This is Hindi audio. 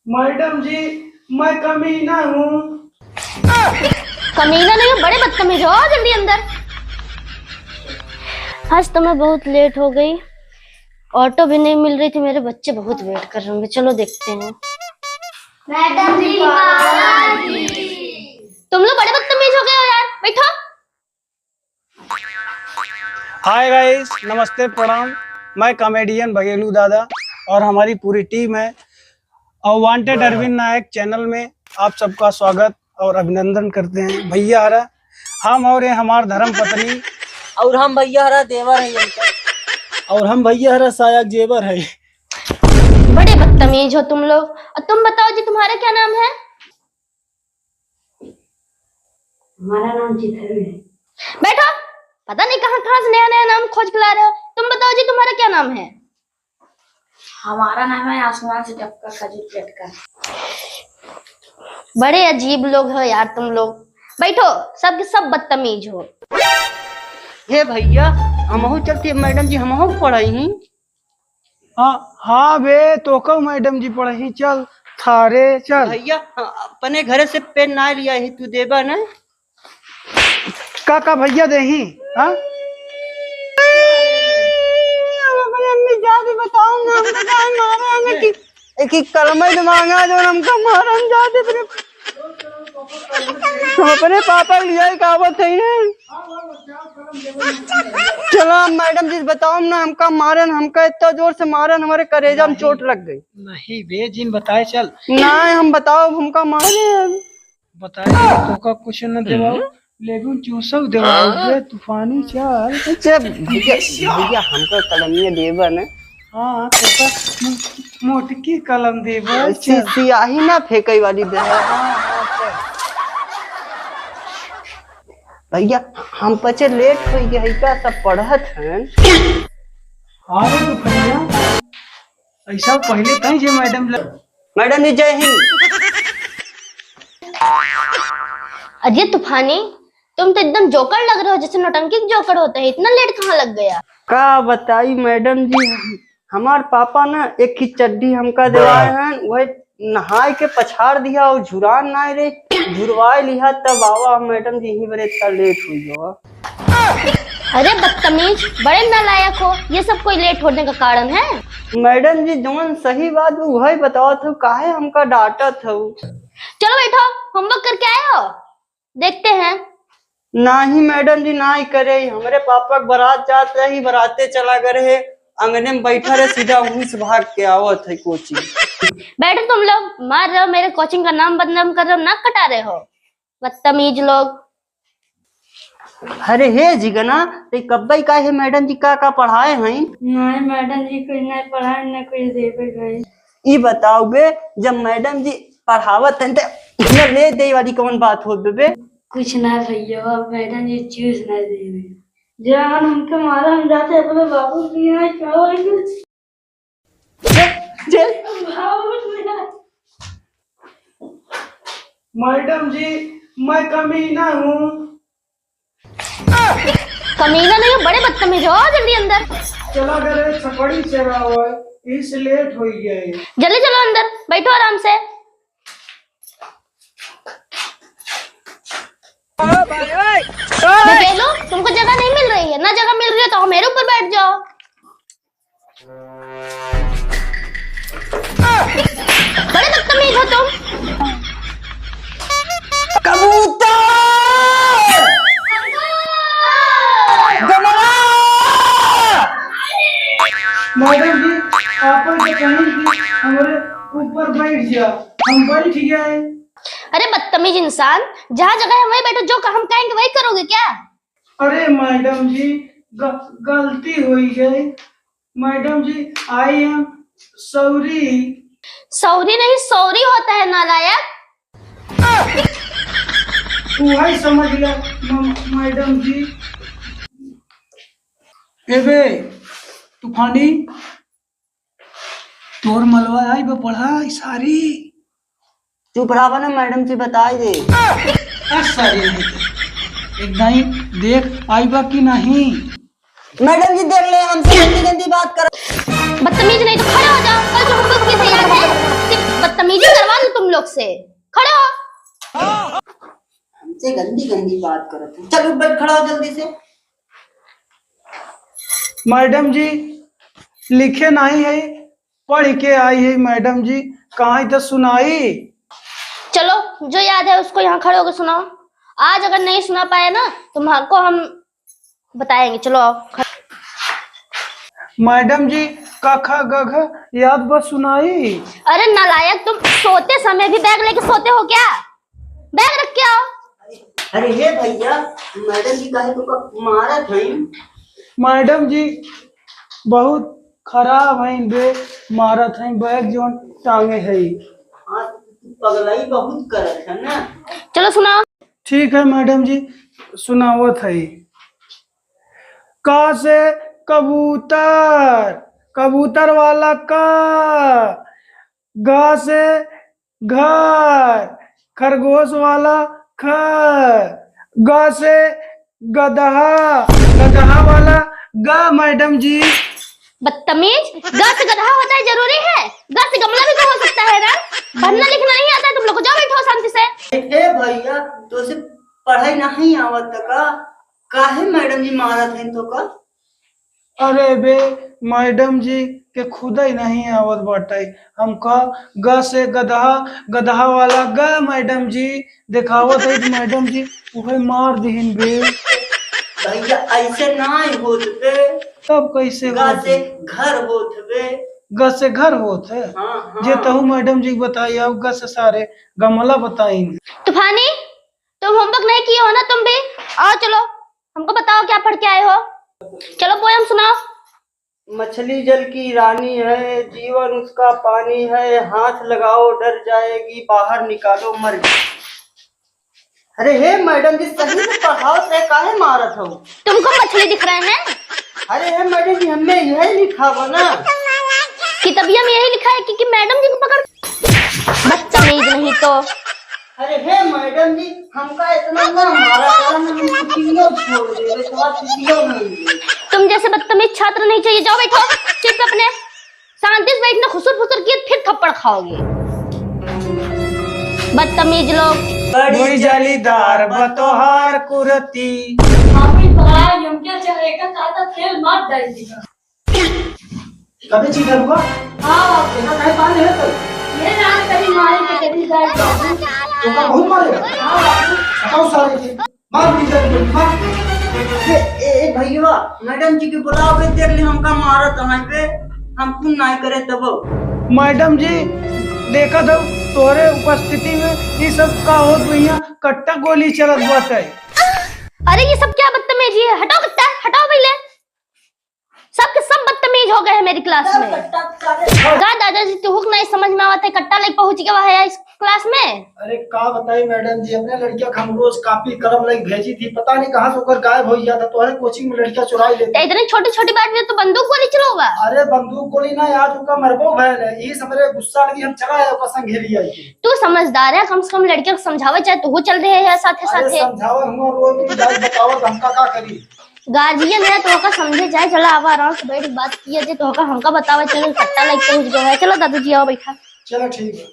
मैडम जी मैं कमीना हूँ। कमीना नहीं हो, बड़े बदतमीज हो। आओ जल्दी अंदर। आज तो मैं बहुत लेट हो गई, ऑटो भी नहीं मिल रही थी, मेरे बच्चे बहुत वेट कर रहे होंगे। चलो देखते हैं। मैडम जी तुम लोग बड़े बदतमीज हो गए हो यार, बैठो। हाय गाइस, नमस्ते प्रणाम। मैं कॉमेडियन बघेलू दादा और हमारी पूरी टीम है अवांटेड अरविंद नायक चैनल में आप सबका स्वागत और अभिनंदन करते हैं। भैया हरा हम और ये हमार धर्म पत्नी और हम भैया हरा देवर है इनका। और हम भैया हरा साया जेवर है। बड़े बदतमीज हो तुम लोग। और तुम बताओ जी, तुम्हारा क्या नाम है? हमारा नाम चिथरू है। बैठो। पता नहीं कहाँ कहाँ से नया नया नाम खोज के ला रहे हो। तुम बताओ जी, तुम्हारा क्या नाम है? हमारा नाम है आसमान से टपका खजूर पेट का। बड़े अजीब लोग हो यार तुम लोग। बैठो, सब के सब बदतमीज हो। हे भैया हमहू चलती मैडम जी, हमहू पढ़ाई ही। हाँ बे तो कहो मैडम जी पढ़ी चल थारे चल। भैया अपने घरे से पेन ना लिया है, तू देबा ना? का भैया देही। हाँ एक कलम मांगा जो हमका मारन जाते हम अपने पापा लिया कहावत है। चलो मैडम जी बताओ ना, हमका मारन, हमका इतना जोर से मारन हमारे कलेजा में चोट लग गई। नहीं बे जिन बताए चल। ना हम बताओ हमका मारे बताए तो का कुछ न देवाओ लेकिन चूसव देवाओ बे तूफानी चल। अच्छा भैया भैया हमका कलमिया देबा ना? हाँ तो का मोटकी कलम देवा चल। सियाही ना फेंकई वाली दे। भैया हम पचे लेट हो गया का सब पढ़त हैं। हाँ रे तो भैया ऐसा पहले कहीं जे मैडम मैडम जी जय हिंद। अजय तूफानी, तुम तो एकदम जोकर लग रहे हो, जैसे नौटंकी जोकर होता है। इतना लेट कहाँ लग गया? का बताई मैडम जी, हमार पापा ना एक ही चड्डी हमका दिवाए हैं, वही नहाए के पछाड़ दिया और झुरान ना रे झुरवाए लिया तब आवा मैडम जी यही बड़े इतना लेट हुई हो। अरे बदतमीज, बड़े नालायक हो। ये सब कोई लेट होने का कारण है? मैडम जी जवन सही बात वही बताओ थे, काहे हमका डांटा था। चलो बैठो, होमवर्क करके आए हो? देखते हैं। नहीं मैडम जी ना ही करे, हमारे पापा बारात जात रही, बराते चला गए अंगने में बैठा रहे, सीधा वहीं से भाग के आवत है कोचिंग। बैठो तुम लोग, मार रहे हो मेरे कोचिंग का नाम बदनाम कर रहे हो, नाक कटा रहे हो, बदतमीज लोग। अरे हे जिगना ते कब्बई का है मैडम जी का पढ़ाए हैं? नहीं मैडम जी कुछ नहीं पढ़ाए, न कुछ देवे गए। ई बताओ बे, जब मैडम जी पढ़ावत हैं तो ले दे वाली कौन बात हो बे? कुछ ना भैया, अब मैडम जी चूस ना देवे। जान हमके मारा, हम जाते अपने बाबू के यहाँ मैडम जी मैं कमीना हूँ। कमीना नहीं हो, बड़े बदतमीज हो। आओ जल्दी अंदर। चला गए छपड़ी चला हुआ है, इस लेट हो गया है। जल्दी चलो अंदर, बैठो आराम से। लो, तुमको जगह नहीं मिल रही है ना? जगह मिल रही है तो मेरे ऊपर बैठ जाओ। बड़े बदतमीज हो तुम। कबूतर मैडम जी आप तो कहीं भी हमारे ऊपर बैठ जा, हम बैठ गए। अरे बदतमीज इंसान, जहाँ जगह है वहीं बैठो। जो हम कहेंगे वही करोगे क्या? अरे मैडम जी गलती हो गई। Madam ji I am sorry. Sorry नहीं, सॉरी होता है नालायक। तू है समझ लिया मैडम जी। एबे तूफानी तोर मलवा आई बे पढ़ाई सारी। तू पढ़ावा ना मैडम जी बताई दे। सारी एक नहीं देख आई बा की नहीं। मैडम जी देख ले, हमसे गंदी गंदी बात कर। बदतमीज नहीं तो खड़े हो जाओ। कल जो होमवर्क किए थे याद है? सिर्फ बदतमीज बदतमीजी करवा लूं तुम लोग से। खड़े हो। हमसे गंदी गंदी बात करो तुम। चलो बैठ, खड़ा हो जल्दी से। मैडम जी लिखे नहीं है, पढ़ के आई है मैडम जी, कहाँ तो सुनाई। चलो जो याद है उसको यहाँ खड़े होकर सुनाओ। आज अगर नहीं सुना पाए ना तुम्हारे हम बताएंगे। चलो आओ। मैडम जी कखा गघ याद बस सुनाई। अरे नालायक, तुम सोते समय भी बैग लेके सोते हो क्या? बैग रख के आओ। अरे हे भैया, मैडम जी काहे तो मारा था। मैडम जी बहुत खराब है बे, मारत है बैग जोन टांगे है। हाँ, पगलाई बहुत करत है ना। चलो सुनाओ। ठीक है मैडम जी सुनावत है। का से कबूतर, कबूतर वाला का। गा से घर, खरगोश वाला ख। ग से गदहा, गदहा वाला ग। मैडम जी बदतमीज, ग से गधा होता है जरूरी है? ग से गमला भी तो हो सकता है ना। पढ़ना लिखना नहीं आता है तुम लोग को, जाओ बैठो शांति से। हे भैया, तो से पढ़ाई नहीं आवत का? काहे मैडम जी मारत हैं तो का? अरे बे मैडम जी के खुद ही नहीं आवत बाटे। हमका ग से गदहा, गदहा वाला ग मैडम जी दिखावत है तो मैडम जी उहे मार दीहिन बे। भैया ऐसे ना होत बे। तब कैसे गा होत से है? घर होत बे। ग से घर होत है। हाँ हाँ। जे तहु मैडम जी बताइए, अब ग से सारे गमला बताएंगे। तूफानी, तुम होमवर्क नहीं किए हो ना तुम भी? आओ चलो, हमको बताओ क्या पढ़ के आए हो। चलो पोयम सुनाओ। मछली जल की रानी है, जीवन उसका पानी है, हाथ लगाओ डर जाएगी, बाहर निकालो मर जाएगी। अरे हे मैडम जी, सही से पढ़ाओ से काहे मारत हो? तुमको मछली दिख रहे हैं? अरे हे मैडम जी, हमें यही लिखा हो ना। किताबिया में यही लिखा है कि मैडम जी को पकड़। बदतमीज नहीं तो। अरे हे मैडम जी, हमका इतना ना मारा करो, हम छुट्टियों छोड़ दे, थोड़ा छुट्टियों नहीं। तुम जैसे बदतमीज छात्र नहीं चाहिए। जाओ बैठो चुप अपने, शांति से बैठना। खुसुर फुसुर किए फिर थप्पड़ खाओगे। बदतमीज लोग। बड़ी जालीदार बतोहार कुरती। आपने पढ़ाया यमके चेहरे का काटा तेल मार डाल देगा। कभी चीज हुआ हाँ तेरा काहे पाले है तो ये रात कभी मारी के कभी डाल बाबू। तो का बहुत मारेगा। हाँ बाबू। हटाओ सारे के मार दी जाती मार। ए भैया, मैडम जी के बुलाओ के देख ले, हमका मारत है पे, हम कुन नहीं करे तब। मैडम जी देखा था तोरे उपस्थिति में ये सब का होत भैया, कट्टा गोली चलत बाटे। अरे ये सब क्या बदतमीजी है? हटाओ कट्टा, हटाओ पहले। सबके सब बदतमीज हो गए हैं मेरी क्लास में। गा दादाजी तू हुक नहीं समझ में आवत है, कट्टा लेके पहुंच गया है इस क्लास में। अरे का बताई मैडम जी, अपने लड़कियां को हम रोज कॉपी कलम लेके भेजी थी, पता नहीं कहाँ से होकर गायब हो गया था। तुम्हारे कोचिंग में लड़कियां चुराई लेती। इतनी छोटी छोटी बात में तो बंदूक गोली चलाओगा? अरे बंदूक गोली ना, आज उनका मरबो भैल है, यही समझे गुस्सा लगी, हम चला आए ओकर संग घेरी आई। तू समझदार है, कम से कम लड़कियों को समझावे चाहे तू चल रहे है साथे अरे साथे। समझाओ हम रोज जाई बताओ हमका का करी। गार्जियन है तो का समझे जाए। चलो आवा आराम से बैठ बात किया जे तो का हमका बतावे। चलो कट्टा लेके पहुंच गया है। चलो दादाजी आओ बैठा। चलो ठीक है।